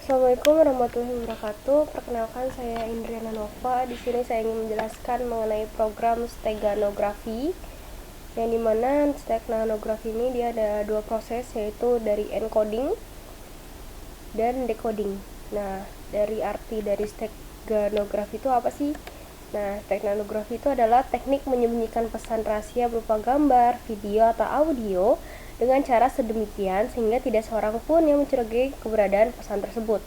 Assalamualaikum warahmatullahi wabarakatuh. Perkenalkan, saya Indriana Nova. Di sini saya ingin menjelaskan mengenai program steganografi, yang dimana steganografi ini dia ada dua proses, yaitu dari encoding dan decoding. Nah, dari arti dari steganografi itu apa sih? Nah, steganografi itu adalah teknik menyembunyikan pesan rahasia berupa gambar, video, atau audio dengan cara sedemikian sehingga tidak seorang pun yang mencurigai keberadaan pesan tersebut.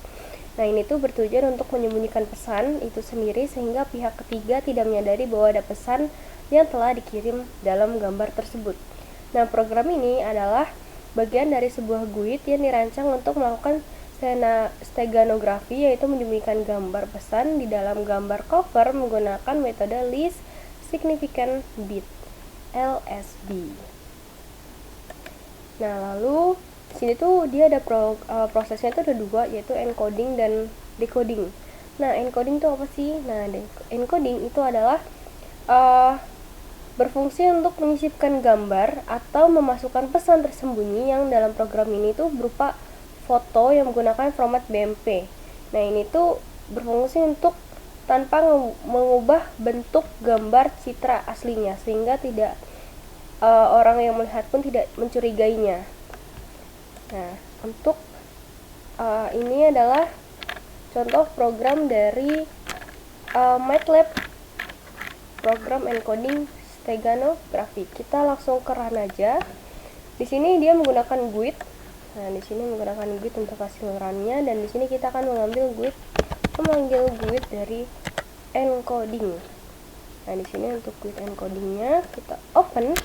Nah, ini tuh bertujuan untuk menyembunyikan pesan itu sendiri sehingga pihak ketiga tidak menyadari bahwa ada pesan yang telah dikirim dalam gambar tersebut. Nah, program ini adalah bagian dari sebuah GUID yang dirancang untuk melakukan steganografi, yaitu menyembunyikan gambar pesan di dalam gambar cover menggunakan metode Least Significant Bit (LSB). Nah, lalu di sini tuh dia ada prosesnya itu ada dua, yaitu encoding dan decoding. Nah, encoding itu apa sih? Nah, encoding itu adalah berfungsi untuk menyisipkan gambar atau memasukkan pesan tersembunyi yang dalam program ini tuh berupa foto yang menggunakan format BMP. Nah, ini tuh berfungsi untuk tanpa mengubah bentuk gambar citra aslinya sehingga tidak orang yang melihat pun tidak mencurigainya. Nah, untuk ini adalah contoh program dari MATLAB, program encoding steganografi. Kita langsung ke run aja. Di sini dia menggunakan GUID. Nah, di sini menggunakan GUID untuk hasil run-nya, dan di sini kita akan memanggil GUID dari encoding. Nah, di sini untuk GUID encodingnya kita open.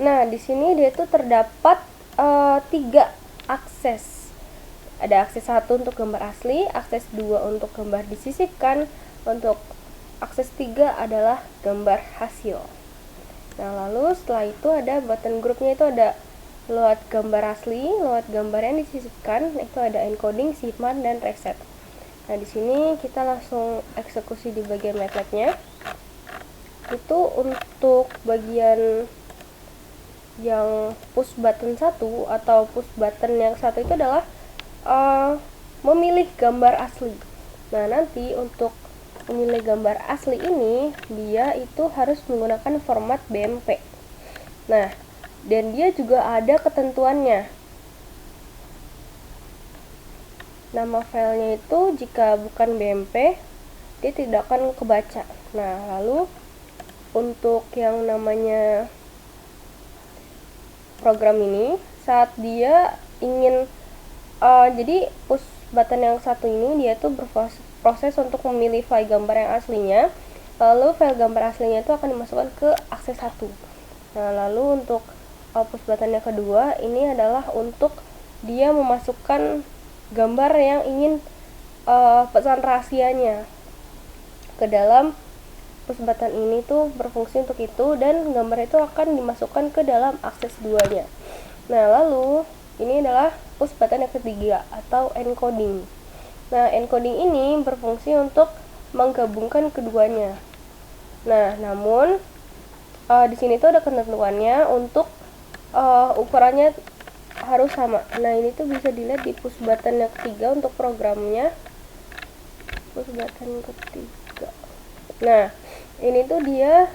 Nah, di sini dia tuh terdapat 3 akses. Ada akses 1 untuk gambar asli, akses 2 untuk gambar disisipkan, untuk akses 3 adalah gambar hasil. Nah, lalu setelah itu ada button groupnya, itu ada load gambar asli, load gambar yang disisipkan, itu ada encoding, simpan, dan reset. Nah, di sini kita langsung eksekusi di bagian MATLAB-nya. Itu untuk bagian yang push button 1 atau push button yang satu itu adalah memilih gambar asli. Nah, nanti untuk memilih gambar asli ini dia itu harus menggunakan format BMP. Nah, dan dia juga ada ketentuannya. Nama filenya itu jika bukan BMP dia tidak akan kebaca. Nah, lalu untuk yang namanya program ini saat dia ingin jadi push button yang satu ini dia tuh berproses untuk memilih file gambar yang aslinya, lalu file gambar aslinya itu akan dimasukkan ke akses 1. Nah, lalu untuk push button yang kedua ini adalah untuk dia memasukkan gambar yang ingin pesan rahasianya ke dalam push button ini tuh berfungsi untuk itu, dan gambar itu akan dimasukkan ke dalam akses 2-nya. Nah, lalu ini adalah push button yang ketiga atau encoding. Nah, encoding ini berfungsi untuk menggabungkan keduanya. Nah, namun di sini tuh ada ketentuannya untuk ukurannya harus sama. Nah, ini tuh bisa dilihat di push button yang ketiga untuk programnya. Push button ketiga. Nah, ini tuh dia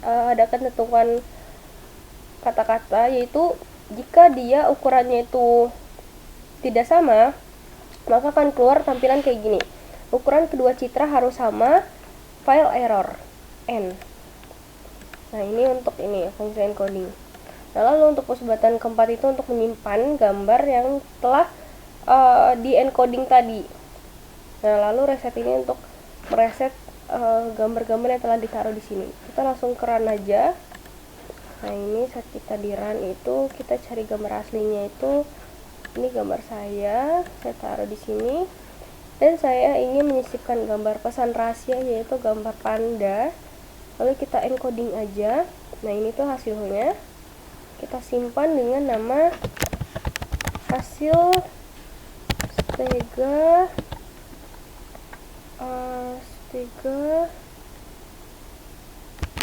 ada ketentuan kata-kata, yaitu jika dia ukurannya itu tidak sama, maka akan keluar tampilan kayak gini. Ukuran kedua citra harus sama, file error n. Nah, ini untuk ini fungsi encoding. Nah, lalu untuk push button keempat itu untuk menyimpan gambar yang telah di encoding tadi. Nah, lalu reset ini untuk mereset gambar-gambar yang telah ditaruh di sini. Kita langsung ke run aja. Nah, ini saat kita di run itu kita cari gambar aslinya, itu ini gambar saya taruh di sini, dan saya ingin menyisipkan gambar pesan rahasia yaitu gambar panda. Lalu kita encoding aja. Nah, ini tuh hasilnya. Kita simpan dengan nama hasil stega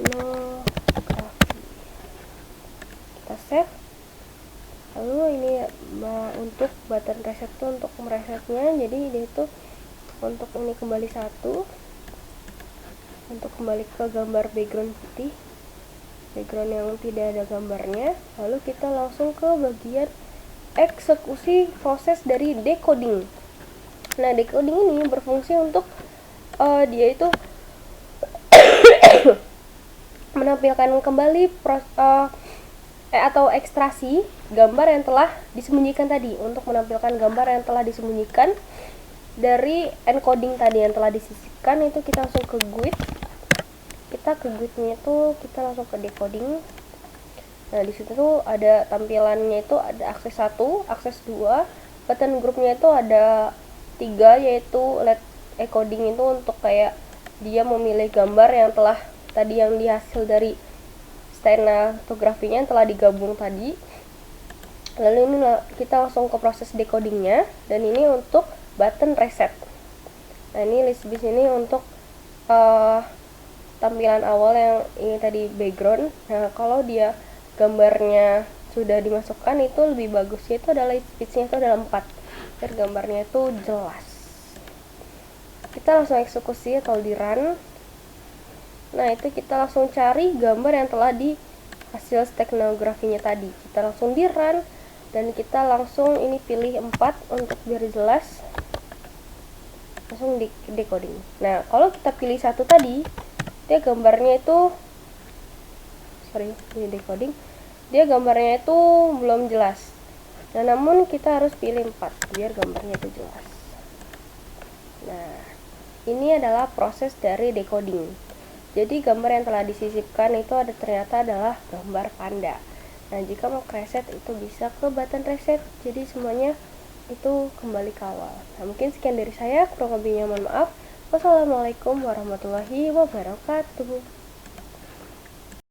steganografi. Kita save. Lalu ini untuk button reset tuh untuk meresetnya, jadi dia itu untuk ini kembali 1, untuk kembali ke gambar background putih, background yang tidak ada gambarnya. Lalu kita langsung ke bagian eksekusi proses dari decoding. Nah, decoding ini berfungsi untuk dia itu menampilkan kembali atau ekstraksi gambar yang telah disembunyikan tadi, untuk menampilkan gambar yang telah disembunyikan dari encoding tadi yang telah disisipkan. Itu kita langsung ke GUID, kita ke GUID-nya itu kita langsung ke decoding. Nah, di situ tuh ada tampilannya, itu ada akses 1, akses 2, button groupnya itu ada 3, yaitu LED encoding itu untuk kayak dia memilih gambar yang telah tadi yang dihasil dari stenatografinya yang telah digabung tadi. Lalu ini kita langsung ke proses decodingnya, dan ini untuk button reset. Nah, ini list bis ini untuk tampilan awal yang ini tadi background. Nah, kalau dia gambarnya sudah dimasukkan, itu lebih bagusnya itu adalah list bisnya itu adalah 4, biar gambarnya itu jelas. Kita langsung eksekusi atau di run. Nah, itu kita langsung cari gambar yang telah di hasil stenografinya tadi. Kita langsung di run, dan kita langsung ini pilih 4 untuk biar jelas. Langsung di decoding. Nah, kalau kita pilih 1 tadi, dia gambarnya itu ini decoding, dia gambarnya itu belum jelas. Nah, namun kita harus pilih 4 biar gambarnya itu jelas. Nah, ini adalah proses dari decoding. Jadi gambar yang telah disisipkan itu ternyata adalah gambar panda. Nah, jika mau reset itu bisa ke button reset. Jadi semuanya itu kembali ke awal. Nah, mungkin sekian dari saya, kurang lebihnya mohon maaf. Wassalamualaikum warahmatullahi wabarakatuh.